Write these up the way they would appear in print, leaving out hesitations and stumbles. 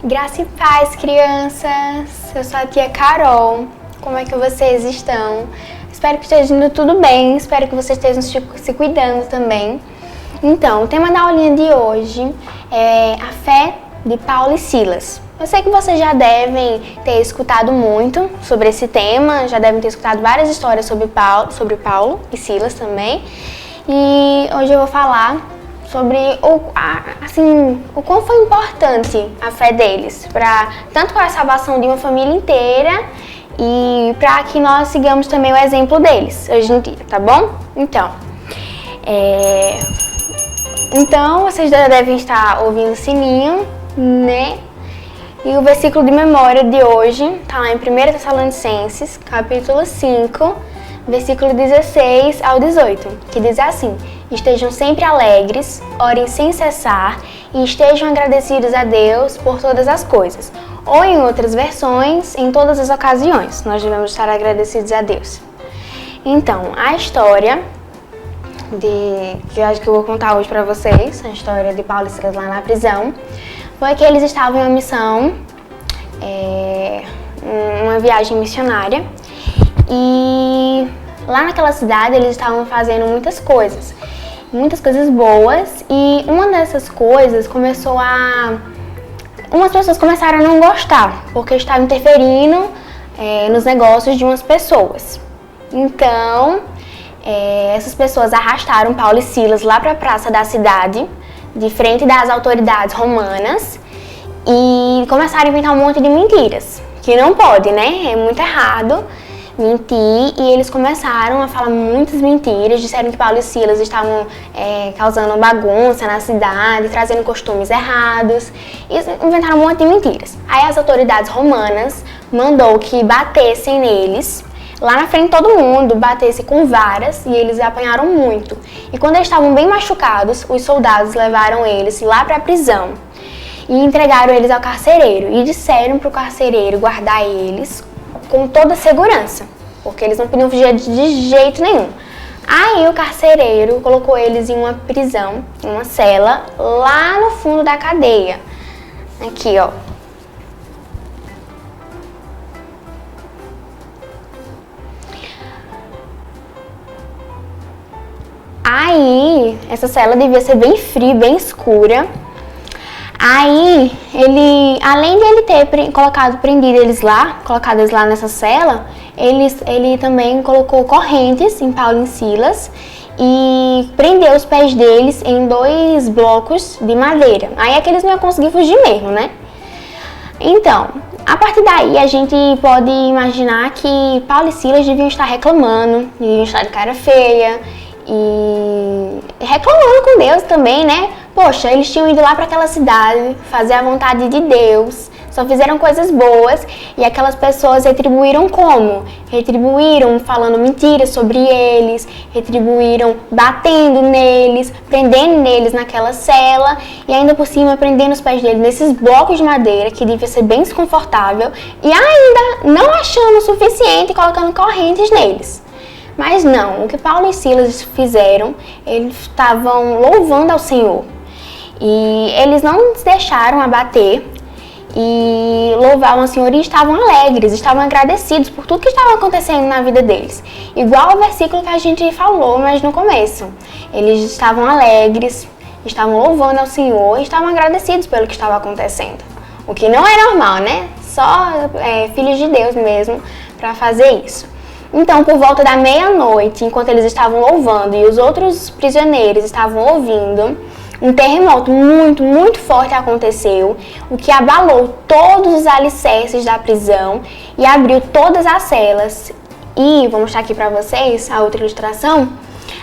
Graça e paz, crianças! Eu sou a tia Carol. Como é que vocês estão? Espero que esteja indo tudo bem, espero que vocês estejam se cuidando também. Então, o tema da aulinha de hoje é a fé de Paulo e Silas. Eu sei que vocês já devem ter escutado muito sobre esse tema, já devem ter escutado várias histórias sobre Paulo e Silas também. E hoje eu vou falar sobre o quão foi importante a fé deles, tanto para a salvação de uma família inteira e para que nós sigamos também o exemplo deles hoje em dia, tá bom? Então vocês já devem estar ouvindo o sininho, né? E o versículo de memória de hoje está lá em 1 Tessalonicenses, capítulo 5, versículo 16 ao 18, que diz assim: estejam sempre alegres, orem sem cessar e estejam agradecidos a Deus por todas as coisas. Ou em outras versões, em todas as ocasiões, nós devemos estar agradecidos a Deus. Então, a história que eu acho que eu vou contar hoje para vocês, a história de Paulo e Silas lá na prisão, foi que eles estavam em uma missão, uma viagem missionária, e lá naquela cidade eles estavam fazendo muitas coisas boas, e uma dessas coisas umas pessoas começaram a não gostar, porque estavam interferindo nos negócios de umas pessoas. Então, essas pessoas arrastaram Paulo e Silas lá para a praça da cidade, de frente das autoridades romanas, e começaram a inventar um monte de mentiras, que não pode, né? É muito errado mentir, e eles começaram a falar muitas mentiras, disseram que Paulo e Silas estavam causando bagunça na cidade, trazendo costumes errados, e inventaram um monte de mentiras. Aí as autoridades romanas mandou que batessem neles, lá na frente de todo mundo, batesse com varas, e eles apanharam muito. E quando eles estavam bem machucados, os soldados levaram eles lá para a prisão e entregaram eles ao carcereiro, e disseram para o carcereiro guardar eles com toda a segurança, porque eles não podiam fugir de jeito nenhum. Aí o carcereiro colocou eles em uma prisão, em uma cela, lá no fundo da cadeia. Aqui, ó. Aí, essa cela devia ser bem fria, bem escura. Aí, além de ele ter colocado eles lá nessa cela, ele também colocou correntes em Paulo e Silas e prendeu os pés deles em 2 blocos de madeira. Aí é que eles não iam conseguir fugir mesmo, né? Então, a partir daí a gente pode imaginar que Paulo e Silas deviam estar reclamando, deviam estar de cara feia e reclamando com Deus também, né? Poxa, eles tinham ido lá para aquela cidade fazer a vontade de Deus, só fizeram coisas boas, e aquelas pessoas retribuíram como? Retribuíram falando mentiras sobre eles, retribuíram batendo neles, prendendo neles naquela cela, e ainda por cima prendendo os pés deles nesses blocos de madeira, que devia ser bem desconfortável, e ainda não achando o suficiente, colocando correntes neles. Mas não, o que Paulo e Silas fizeram, eles estavam louvando ao Senhor. E eles não se deixaram abater e louvavam ao Senhor, e estavam alegres, estavam agradecidos por tudo que estava acontecendo na vida deles. Igual ao versículo que a gente falou, mas no começo. Eles estavam alegres, estavam louvando ao Senhor e estavam agradecidos pelo que estava acontecendo. O que não é normal, né? Só filhos de Deus mesmo para fazer isso. Então, por volta da meia-noite, enquanto eles estavam louvando e os outros prisioneiros estavam ouvindo, um terremoto muito, muito forte aconteceu, o que abalou todos os alicerces da prisão e abriu todas as celas. E, vou mostrar aqui para vocês a outra ilustração,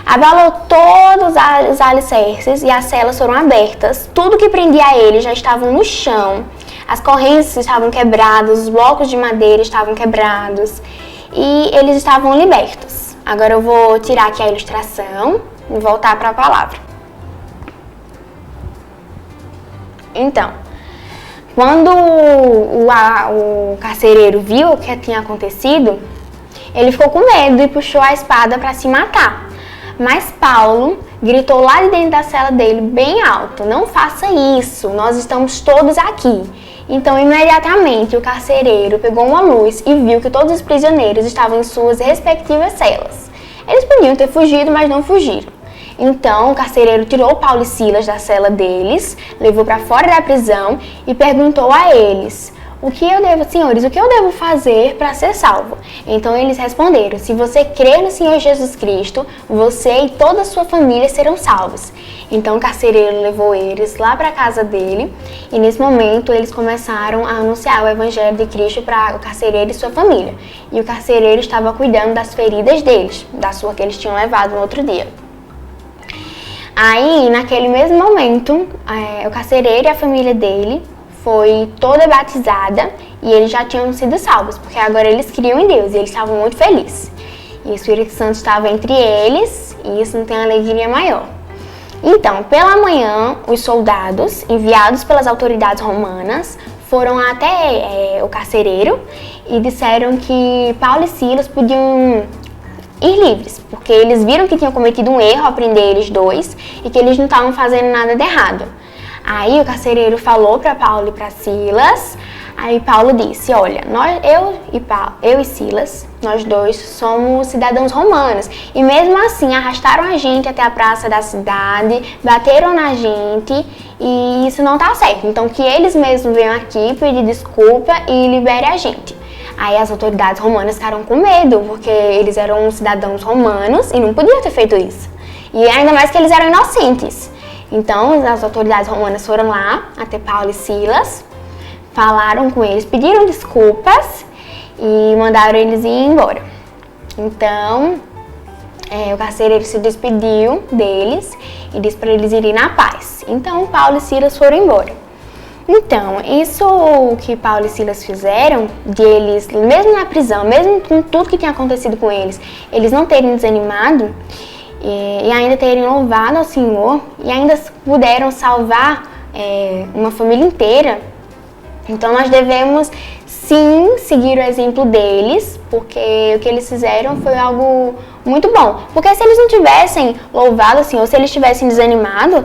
abalou todos os alicerces e as celas foram abertas, tudo que prendia eles já estavam no chão, as correntes estavam quebradas, os blocos de madeira estavam quebrados, e eles estavam libertos. Agora eu vou tirar aqui a ilustração e voltar para a palavra. Então, quando o carcereiro viu o que tinha acontecido, ele ficou com medo e puxou a espada para se matar. Mas Paulo gritou lá de dentro da cela dele bem alto: não faça isso, nós estamos todos aqui. Então, imediatamente, o carcereiro pegou uma luz e viu que todos os prisioneiros estavam em suas respectivas celas. Eles podiam ter fugido, mas não fugiram. Então, o carcereiro tirou Paulo e Silas da cela deles, levou para fora da prisão e perguntou a eles: senhores, o que eu devo fazer para ser salvo? Então eles responderam: se você crer no Senhor Jesus Cristo, você e toda a sua família serão salvos. Então o carcereiro levou eles lá para a casa dele e nesse momento eles começaram a anunciar o evangelho de Cristo para o carcereiro e sua família. E o carcereiro estava cuidando das feridas deles, da sua que eles tinham levado no outro dia. Aí, naquele mesmo momento, o carcereiro e a família dele foi toda batizada e eles já tinham sido salvos, porque agora eles criam em Deus e eles estavam muito felizes. E o Espírito Santo estava entre eles e isso não tem alegria maior. Então, pela manhã, os soldados enviados pelas autoridades romanas foram até o carcereiro e disseram que Paulo e Silas podiam ir livres, porque eles viram que tinham cometido um erro ao prender eles dois e que eles não estavam fazendo nada de errado. Aí o carcereiro falou para Paulo e para Silas. Aí Paulo disse: olha, eu e Silas, nós dois somos cidadãos romanos e mesmo assim arrastaram a gente até a praça da cidade, bateram na gente e isso não tá certo. Então que eles mesmos venham aqui pedir desculpa e liberem a gente. Aí as autoridades romanas ficaram com medo, porque eles eram cidadãos romanos e não podiam ter feito isso. E ainda mais que eles eram inocentes. Então as autoridades romanas foram lá até Paulo e Silas, falaram com eles, pediram desculpas e mandaram eles ir embora. Então o carcereiro se despediu deles e disse para eles irem na paz. Então Paulo e Silas foram embora. Então, isso que Paulo e Silas fizeram, de eles, mesmo na prisão, mesmo com tudo que tinha acontecido com eles, eles não terem desanimado e ainda terem louvado ao Senhor e ainda puderam salvar uma família inteira. Então, nós devemos sim seguir o exemplo deles, porque o que eles fizeram foi algo muito bom. Porque se eles não tivessem louvado o Senhor, se eles tivessem desanimado,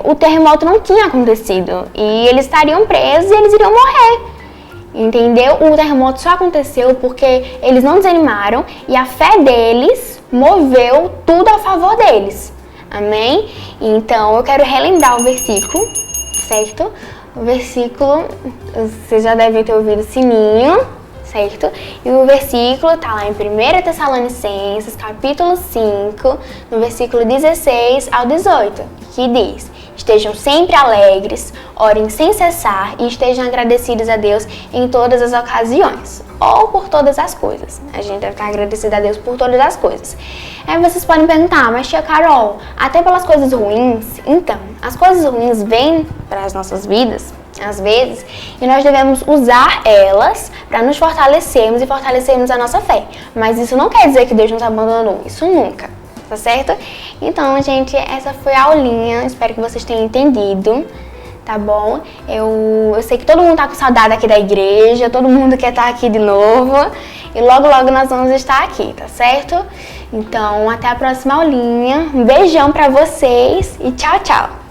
o terremoto não tinha acontecido e eles estariam presos e eles iriam morrer, entendeu? O terremoto só aconteceu porque eles não desanimaram e a fé deles moveu tudo a favor deles, amém? Então eu quero relembrar o versículo, certo? O versículo, vocês já devem ter ouvido o sininho, certo? E o versículo está lá em 1 Tessalonicenses, capítulo 5, no versículo 16 ao 18, que diz: estejam sempre alegres, orem sem cessar e estejam agradecidos a Deus em todas as ocasiões, ou por todas as coisas. A gente deve estar agradecido a Deus por todas as coisas. Aí vocês podem perguntar: mas tia Carol, até pelas coisas ruins? Então, as coisas ruins vêm para as nossas vidas, às vezes, e nós devemos usar elas para nos fortalecermos e fortalecermos a nossa fé. Mas isso não quer dizer que Deus nos abandonou, isso nunca, tá certo? Então, gente, essa foi a aulinha, espero que vocês tenham entendido, tá bom? Eu sei que todo mundo tá com saudade aqui da igreja, todo mundo quer estar aqui de novo, e logo logo nós vamos estar aqui, tá certo? Então, até a próxima aulinha, um beijão pra vocês e tchau, tchau!